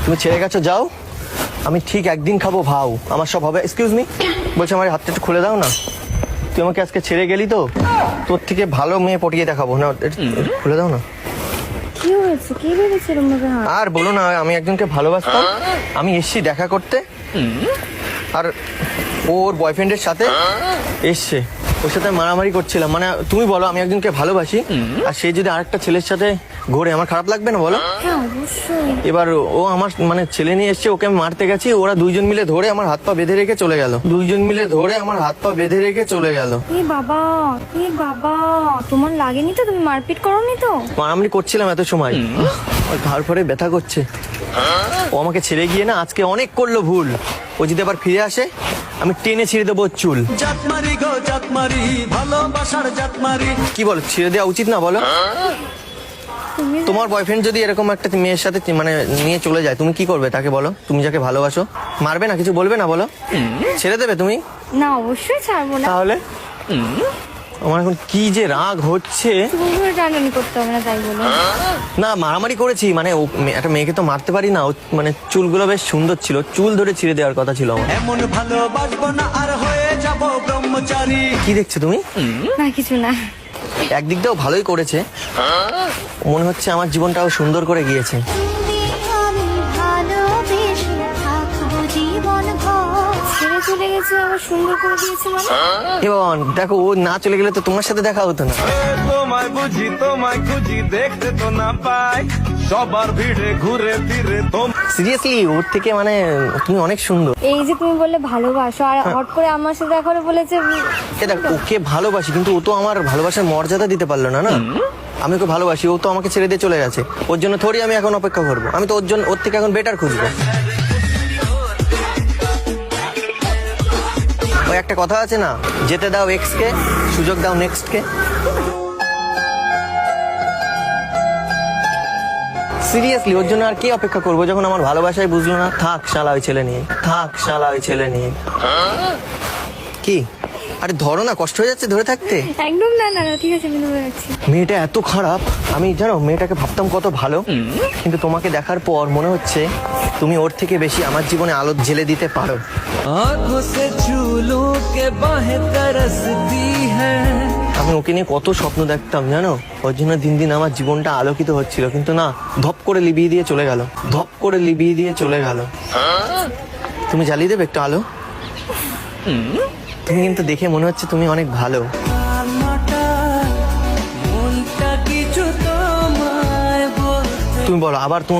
তুমি ছেড়ে গেছো, যাও। আমি ঠিক একদিন খাবো ভাও, আমার সব হবে। এক্সকিউজ মি, বলছি আমার হাতটা একটু খুলে দাও না। তুই আমাকে আজকে ছেড়ে গেলি তো, তোর থেকে ভালো মেয়ে পটিয়ে দেখাবো না, খুলে দাও না। কি হয়েছে? কি ভেবেছিল মুখে হাত? আর বলো না, আমি একজনকে ভালোবাসতাম, আমি এসছি দেখা করতে, আর ওর বয়ফ্রেন্ডের সাথে এসছে, ওর সাথে মারামারি করছিলাম। মানে তুমি বলো, আমি একজনকে ভালোবাসি আর সে যদি আরেকটা ছেলের সাথে ঘোরে, আমার খারাপ লাগবে না বলো? হ্যাঁ অবশ্যই। এবার ও আমার মানে ছেলে নিয়ে এসছে, ওকে আমি মারতে গেছি, ওরা দুইজন মিলে ধরে আমার হাত পা বেঁধে রেখে চলে গেল। দুইজন মিলে ধরে আমার হাত পা বেঁধে রেখে চলে গেল। এ বাবা, এ বাবা, তোমার লাগেনি তো? তুমি মারপিট করোনি তো? মারামারি করছিলাম এত সময়, তারপরে ব্যথা করছে। ও আমাকে ছেড়ে গিয়ে না আজকে অনেক করলো ভুল। ও যদি আবার ফিরে আসে, আমি টেনে ছিঁড়ে দেবো ওর চুল। জাতমারি গো জাতমারি, ভালোবাসার জাতমারি। কি বলো, ছিঁড়ে দেওয়া উচিত না বলো? তুমি তোমার বয়ফ্রেন্ড যদি এরকম একটা মেয়ের সাথে মানে নিয়ে চলে যায়, তুমি কি করবে তাকে বলো? তুমি যাকে ভালোবাসো, মারবে না, কিছু বলবে না বলো? ছেড়ে দেবে তুমি? না, অবশ্যই ছাড়বো না। তাহলে আমার এখন কি যে রাগ হচ্ছে। তুমি ধরে টানাটানি করতে হবে না, তাই বলো। না, মারামারি করেছি মানে একটা মেয়েকে তো মারতে পারি না। মানে চুলগুলো বেশ সুন্দর ছিল, চুল ধরে ছিঁড়ে দেওয়ার কথা ছিল আমার। এমন ভালোবাসবো না আর হয়ে যাব ব্রহ্মচারী। কি দেখছো তুমি? না কিছু না। একদিক দিয়েও ভালোই করেছে, মনে হচ্ছে আমার জীবনটাও সুন্দর করে গিয়েছে। ছেড়ে চলে গেছে, আবার সুন্দর করে দিয়েছে মানে? এবং দেখো, ও না চলে গেলে তো তোমার সাথে দেখা হতো না। তোমায় বুঝি তোমায় খুঁজি, দেখতে তো না পাই সবার ভিড়ে ঘুরে ফিরে। সিরিয়াসলি, ওর থেকে মানে তুমি অনেক সুন্দর। এই যে তুমি বললে ভালোবাসো, আর হট করে আমার সাথে দেখা করে বলেছে দেখ, ওকে ভালোবাসি কিন্তু ও তো আমার ভালোবাসার মর্যাদা দিতে পারলো না। না, আমি ওকে ভালোবাসি, ও তো আমাকে ছেড়ে দিয়ে চলে গেছে। ওর জন্য থোড়ি আমি এখন অপেক্ষা করবো, আমি তো ওর থেকে এখন বেটার খুঁজবো। ওই একটা কথা আছে না, যেতে দাও এক্স কে, সুযোগ দাও নেক্সট কে। সিরিয়াসলি, ওর জন্য আর কি অপেক্ষা করবো যখন আমার ভালোবাসায় বুঝলো না? থাক শালা ওই ছেলে নিয়ে, থাক শালা ওই ছেলে নিয়ে। কি আরে ধরো না, কষ্ট হয়ে যাচ্ছে ধরে থাকতে। একদম না না না, ঠিক আছে আমি ধরে রাখছি। মেয়েটা এত খারাপ, আমি জানো মেয়েটাকে ভাবতাম কত ভালো, কিন্তু তোমাকে দেখার পর মনে হচ্ছে তুমি ওর থেকে বেশি আমার জীবনে আলো জ্বেলে দিতে পারো। आँखों से झूलों के बाहें तरसती है। আমি ওকে নিয়ে কত স্বপ্ন দেখতাম জানো, ওর জন্য দিন দিন আমার জীবনটা আলোকিত হচ্ছিল, কিন্তু না, ধপ করে লিভিয়ে দিয়ে চলে গেল, ধপ করে লিভিয়ে দিয়ে চলে গেল। তুমি জ্বালিয়ে দেবে একটু আলো? তুমি কিন্তু দেখে মনে হচ্ছে তুমি অনেক ভালো। মনটা কিছু তোমায় বলতে। তুমি বলো আবার, তুমি